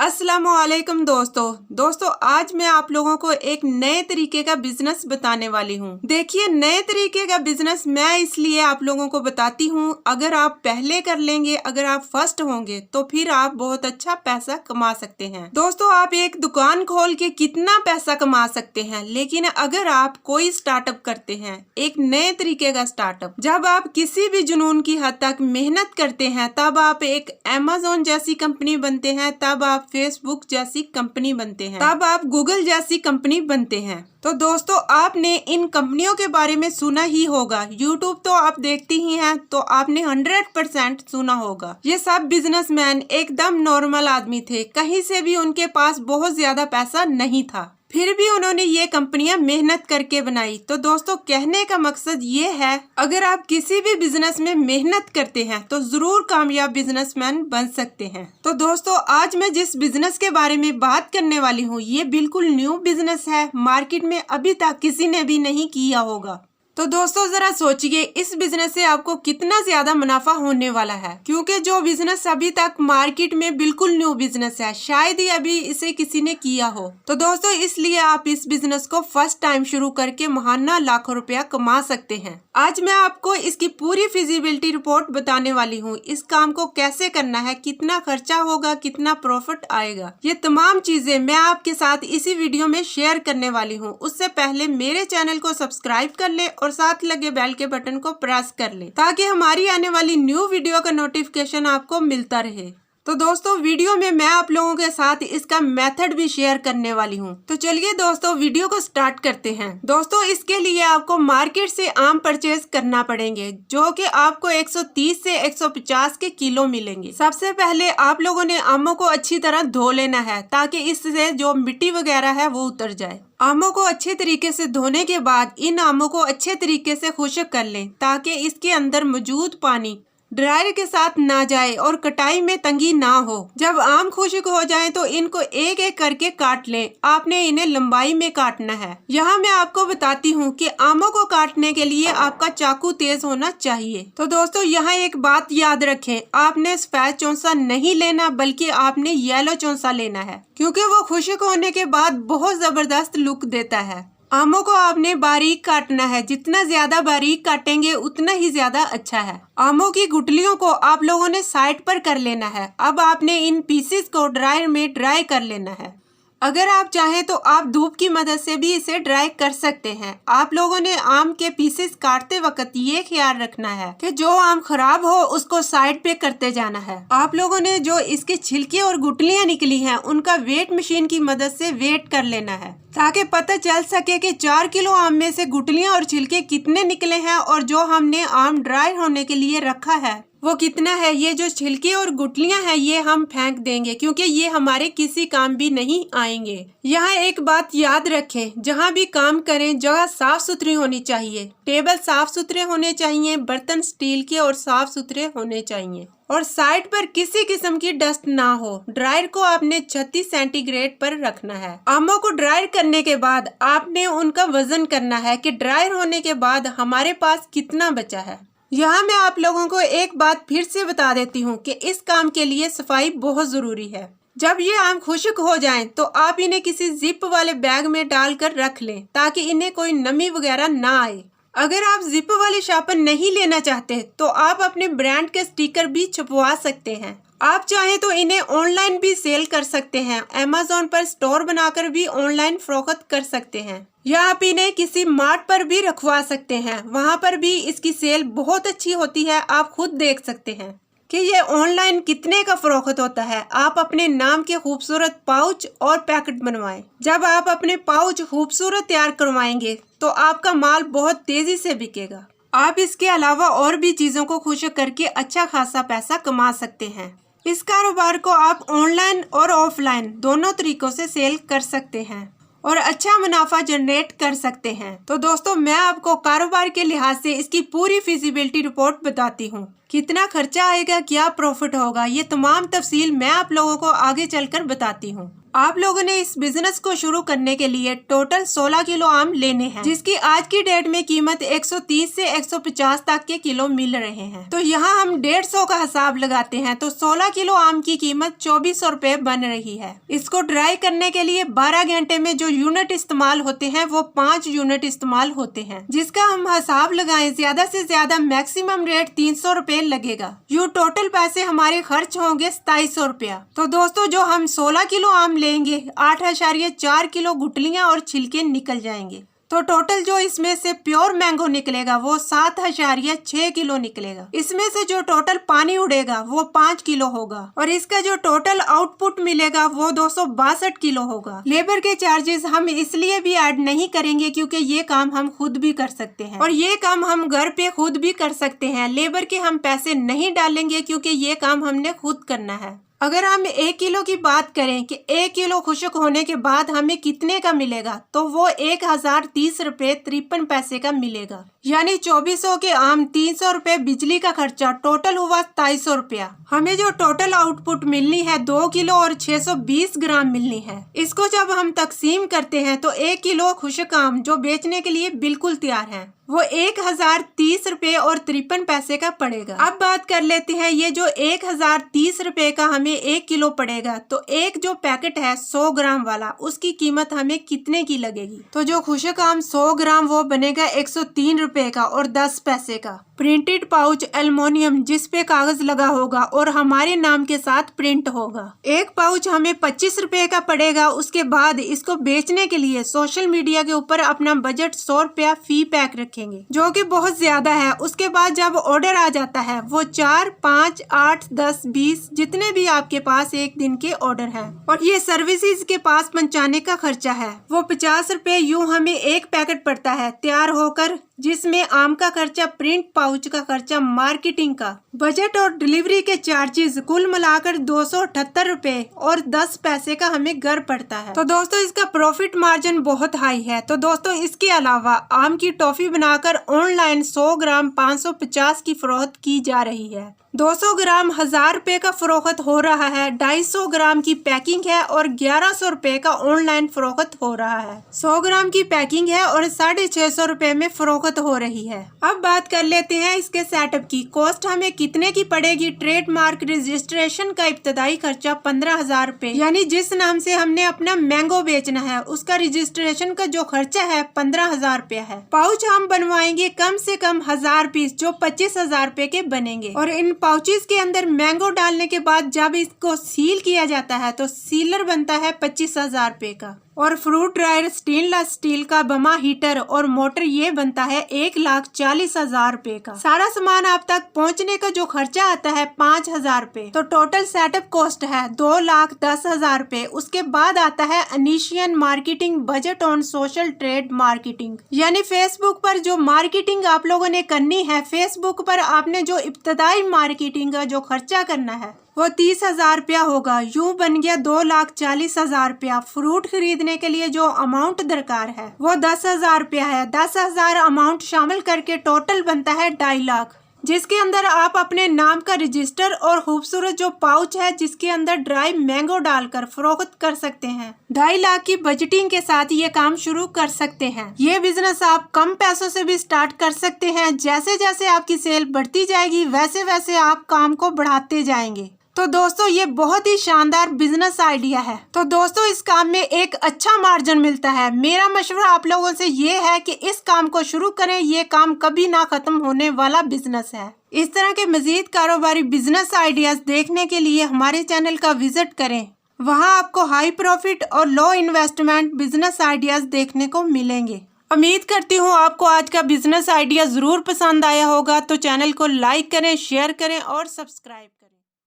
अस्सलामुअलैकुम दोस्तों आज मैं आप लोगों को एक नए तरीके का बिजनेस बताने वाली हूँ। देखिए, नए तरीके का बिजनेस मैं इसलिए आप लोगों को बताती हूँ, अगर आप पहले कर लेंगे, अगर आप फर्स्ट होंगे तो फिर आप बहुत अच्छा पैसा कमा सकते हैं। दोस्तों, आप एक दुकान खोल के कितना पैसा कमा सकते हैं, लेकिन अगर आप कोई स्टार्टअप करते हैं, एक नए तरीके का स्टार्टअप, जब आप किसी भी जुनून की हद तक मेहनत करते हैं, तब आप एक अमेज़न जैसी कंपनी बनते हैं, तब आप फेसबुक जैसी कंपनी बनते हैं, तब आप गूगल जैसी कंपनी बनते हैं। तो दोस्तों, आपने इन कंपनियों के बारे में सुना ही होगा, यूट्यूब तो आप देखती ही हैं, तो आपने 100% सुना होगा। ये सब बिजनेसमैन एकदम नॉर्मल आदमी थे, कहीं से भी उनके पास बहुत ज्यादा पैसा नहीं था, फिर भी उन्होंने ये कंपनियां मेहनत करके बनाई। तो दोस्तों, कहने का मकसद ये है, अगर आप किसी भी बिजनेस में मेहनत करते हैं तो जरूर कामयाब बिजनेसमैन बन सकते हैं। तो दोस्तों, आज मैं जिस बिजनेस के बारे में बात करने वाली हूँ, ये बिल्कुल न्यू बिजनेस है, मार्केट में अभी तक किसी ने भी नहीं किया होगा। तो दोस्तों, जरा सोचिए, इस बिजनेस से आपको कितना ज्यादा मुनाफा होने वाला है, क्योंकि जो बिजनेस अभी तक मार्केट में बिल्कुल न्यू बिजनेस है, शायद ही अभी इसे किसी ने किया हो। तो दोस्तों, इसलिए आप इस बिजनेस को फर्स्ट टाइम शुरू करके महाना लाखों रुपया कमा सकते हैं। आज मैं आपको इसकी पूरी फिजिबिलिटी रिपोर्ट बताने वाली हूँ। इस काम को कैसे करना है, कितना खर्चा होगा, कितना प्रॉफिट आएगा, ये तमाम चीजें मैं आपके साथ इसी वीडियो में शेयर करने वाली हूँ। उससे पहले मेरे चैनल को सब्सक्राइब कर ले और साथ लगे बेल के बटन को प्रेस कर ले, ताकि हमारी आने वाली न्यू वीडियो का नोटिफिकेशन आपको मिलता रहे। तो दोस्तों, वीडियो में मैं आप लोगों के साथ इसका मेथड भी शेयर करने वाली हूँ। तो चलिए दोस्तों, वीडियो को स्टार्ट करते हैं। दोस्तों, इसके लिए आपको मार्केट से आम परचेज करना पड़ेंगे, जो कि आपको 130 से 150 के किलो मिलेंगे। सबसे पहले आप लोगों ने आमों को अच्छी तरह धो लेना है, ताकि इससे जो मिट्टी वगैरह है वो उतर जाए। आमों को अच्छे तरीके से धोने के बाद इन आमों को अच्छे तरीके से खुश्क कर लें, ताकि इसके अंदर मौजूद पानी ड्रायर के साथ ना जाए और कटाई में तंगी ना हो। जब आम खुश्क हो जाएं तो इनको एक एक करके काट लें। आपने इन्हें लंबाई में काटना है। यहाँ मैं आपको बताती हूँ कि आमों को काटने के लिए आपका चाकू तेज होना चाहिए। तो दोस्तों, यहाँ एक बात याद रखें, आपने सफेद चौंसा नहीं लेना, बल्कि आपने येलो चौंसा लेना है, क्योंकि वो खुश्क होने के बाद बहुत जबरदस्त लुक देता है। आमों को आपने बारीक काटना है, जितना ज्यादा बारीक काटेंगे उतना ही ज्यादा अच्छा है। आमों की गुठलियों को आप लोगों ने साइड पर कर लेना है। अब आपने इन पीसेस को ड्रायर में ड्राई कर लेना है। अगर आप चाहें तो आप धूप की मदद से भी इसे ड्राई कर सकते हैं। आप लोगों ने आम के पीसेस काटते वक्त ये ख्याल रखना है कि जो आम खराब हो उसको साइड पे करते जाना है। आप लोगों ने जो इसके छिलके और गुठलियां निकली हैं, उनका वेट मशीन की मदद से वेट कर लेना है, ताकि पता चल सके कि 4 किलो आम में से गुठलियां और छिलके कितने निकले हैं, और जो हमने आम ड्राई होने के लिए रखा है वो कितना है। ये जो छिलके और गुठलियां हैं ये हम फेंक देंगे, क्योंकि ये हमारे किसी काम भी नहीं आएंगे। यहाँ एक बात याद रखें, जहाँ भी काम करें जगह साफ सुथरी होनी चाहिए, टेबल साफ सुथरे होने चाहिए, बर्तन स्टील के और साफ सुथरे होने चाहिए, और साइड पर किसी किस्म की डस्ट ना हो। ड्रायर को आपने 36 सेंटीग्रेड पर रखना है। आमों को ड्रायर करने के बाद आपने उनका वजन करना है कि ड्रायर होने के बाद हमारे पास कितना बचा है। यहाँ मैं आप लोगों को एक बात फिर से बता देती हूँ कि इस काम के लिए सफाई बहुत जरूरी है। जब ये आम खुश्क हो जाएं, तो आप इन्हें किसी जिप वाले बैग में डालकर रख लें, ताकि इन्हें कोई नमी वगैरह ना आए। अगर आप जिप वाले शार्पनर नहीं लेना चाहते तो आप अपने ब्रांड के स्टिकर भी छपवा सकते हैं। आप चाहें तो इन्हें ऑनलाइन भी सेल कर सकते हैं। अमेज़न पर स्टोर बनाकर भी ऑनलाइन फरोख्त कर सकते हैं, या आप इन्हें किसी मार्ट पर भी रखवा सकते हैं, वहां पर भी इसकी सेल बहुत अच्छी होती है। आप खुद देख सकते हैं कि ये ऑनलाइन कितने का फरोख्त होता है। आप अपने नाम के खूबसूरत पाउच और पैकेट बनवाएं। जब आप अपने पाउच खूबसूरत तैयार करवाएंगे तो आपका माल बहुत तेजी से बिकेगा। आप इसके अलावा और भी चीजों को खुश्क करके अच्छा खासा पैसा कमा सकते हैं। इस कारोबार को आप ऑनलाइन और ऑफलाइन दोनों तरीकों से सेल कर सकते हैं और अच्छा मुनाफा जनरेट कर सकते हैं। तो दोस्तों, मैं आपको कारोबार के लिहाज से इसकी पूरी फिजिबिलिटी रिपोर्ट बताती हूँ। कितना खर्चा आएगा, क्या प्रॉफिट होगा, ये तमाम तफसील मैं आप लोगों को आगे चलकर बताती हूँ। आप लोगों ने इस बिजनेस को शुरू करने के लिए टोटल 16 किलो आम लेने हैं, जिसकी आज की डेट में कीमत 130 से 150 तक के किलो मिल रहे हैं। तो यहाँ हम 150 का हिसाब लगाते हैं तो 16 किलो आम की कीमत 2400 रुपए बन रही है। इसको ड्राई करने के लिए 12 घंटे में जो यूनिट इस्तेमाल होते हैं वो 5 यूनिट इस्तेमाल होते हैं, जिसका हम हिसाब लगाएं ज्यादा से ज्यादा मैक्सिमम रेट 300 रुपए लगेगा। यूँ टोटल पैसे हमारे खर्च होंगे 2700 रुपया। तो दोस्तों जो हम 16 किलो आम लेंगे 8.4 किलो गुठलियां और छिलके निकल जाएंगे। तो टोटल जो इसमें से प्योर मैंगो निकलेगा वो 7.6 किलो निकलेगा। इसमें से जो टोटल पानी उड़ेगा वो 5 किलो होगा और इसका जो टोटल आउटपुट मिलेगा वो 262 किलो होगा। लेबर के चार्जेस हम इसलिए भी ऐड नहीं करेंगे क्योंकि ये काम हम खुद भी कर सकते हैं और ये काम हम घर पे खुद भी कर सकते हैं। लेबर के हम पैसे नहीं डालेंगे क्योंकि ये काम हमने खुद करना है। अगर हम 1 किलो की बात करें कि 1 किलो खुश्क होने के बाद हमें कितने का मिलेगा, तो वो 1030 रुपए 53 पैसे का मिलेगा। यानी 2400 के आम, 300 रुपए बिजली का खर्चा, टोटल हुआ 2700 रुपया। हमें जो टोटल आउटपुट मिलनी है 2 किलो और 620 ग्राम मिलनी है। इसको जब हम तकसीम करते हैं तो 1 किलो खुश्क आम जो बेचने के लिए बिल्कुल तैयार है वो 1030 रुपए और 53 पैसे का पड़ेगा। अब बात कर लेते हैं ये जो 1030 रुपए का हमें 1 किलो पड़ेगा, तो एक जो पैकेट है 100 ग्राम वाला उसकी कीमत हमें कितने की लगेगी। तो जो खुश्क आम 100 ग्राम वो बनेगा 103 रुपए का और 10 पैसे का। प्रिंटेड पाउच एल्युमिनियम जिस पे कागज लगा होगा और हमारे नाम के साथ प्रिंट होगा। एक पाउच हमें 25 रुपए का पड़ेगा। उसके बाद इसको बेचने के लिए सोशल मीडिया के ऊपर अपना बजट 100 रुपया फी पैक रखेंगे, जो कि बहुत ज्यादा है। उसके बाद जब ऑर्डर आ जाता है वो 4, 5, 8, 10, 20 जितने भी आपके पास एक दिन के ऑर्डर है और ये सर्विसेज के पास पहुंचाने का खर्चा है वो 50 रुपए यूँ हमें एक पैकेट पड़ता है तैयार होकर, जिसमें आम का खर्चा, प्रिंट पाउच का खर्चा, मार्केटिंग का बजट और डिलीवरी के चार्जेस कुल मिलाकर 278 रुपए और 10 पैसे का हमें घर पड़ता है। तो दोस्तों इसका प्रॉफिट मार्जिन बहुत हाई है। तो दोस्तों इसके अलावा आम की टॉफी बनाकर ऑनलाइन 100 ग्राम 550 की फरोख्त की जा रही है। 200 ग्राम 1000 रुपए का फरोख्त हो रहा है। 250 ग्राम की पैकिंग है और 1100 रुपए का ऑनलाइन फरोख्त हो रहा है। 100 ग्राम की पैकिंग है और 650 रुपए में फरोख्त हो रही है। अब बात कर लेते हैं इसके सेटअप की। कॉस्ट हमें कितने की पड़ेगी। ट्रेडमार्क रजिस्ट्रेशन का इब्तदाई खर्चा 15,000 रुपए, यानी जिस नाम से हमने अपना मैंगो बेचना है उसका रजिस्ट्रेशन का जो खर्चा है 15,000 रुपया है। पाउच हम बनवाएंगे कम से कम 1000 पीस जो 25,000 रुपए के बनेंगे और इन पाउचेस के अंदर मैंगो डालने के बाद जब इसको सील किया जाता है तो सीलर बनता है 25,000 रुपए का और फ्रूट ड्रायर, स्टेनलेस स्टील का बमा हीटर और मोटर ये बनता है 1,40,000 रुपए का। सारा सामान आप तक पहुंचने का जो खर्चा आता है 5,000 रुपए। तो टोटल सेटअप कॉस्ट है 2,10,000 रुपए। उसके बाद आता है initial marketing budget on social trade marketing, यानी फेसबुक पर जो मार्केटिंग आप लोगों ने करनी है। फेसबुक पर आपने जो इब्तदाई मार्केटिंग का जो खर्चा करना है वो 30,000 रुपया होगा। यूं बन गया 2,40,000 रुपया। फ्रूट खरीदने के लिए जो अमाउंट दरकार है वो 10,000 रुपया है। 10,000 अमाउंट शामिल करके टोटल बनता है 2.5 लाख, जिसके अंदर आप अपने नाम का रजिस्टर और खूबसूरत जो पाउच है जिसके अंदर ड्राई मैंगो डालकर फरोख्त कर सकते हैं। 2.5 लाख की बजटिंग के साथ ये काम शुरू कर सकते हैं। ये बिजनेस आप कम पैसों से भी स्टार्ट कर सकते हैं। जैसे जैसे आपकी सेल बढ़ती जाएगी वैसे वैसे आप काम को बढ़ाते जाएंगे। तो दोस्तों ये बहुत ही शानदार बिजनेस आइडिया है। तो दोस्तों इस काम में एक अच्छा मार्जिन मिलता है। मेरा मशवरा आप लोगों से ये है कि इस काम को शुरू करें। ये काम कभी ना खत्म होने वाला बिजनेस है। इस तरह के मजीद कारोबारी बिजनेस आइडियाज देखने के लिए हमारे चैनल का विजिट करें। वहाँ आपको हाई प्रॉफिट और लो इन्वेस्टमेंट बिजनेस आइडियाज देखने को मिलेंगे। उम्मीद करती हूँ आपको आज का बिजनेस आइडिया जरूर पसंद आया होगा। तो चैनल को लाइक करें, शेयर करें और सब्सक्राइब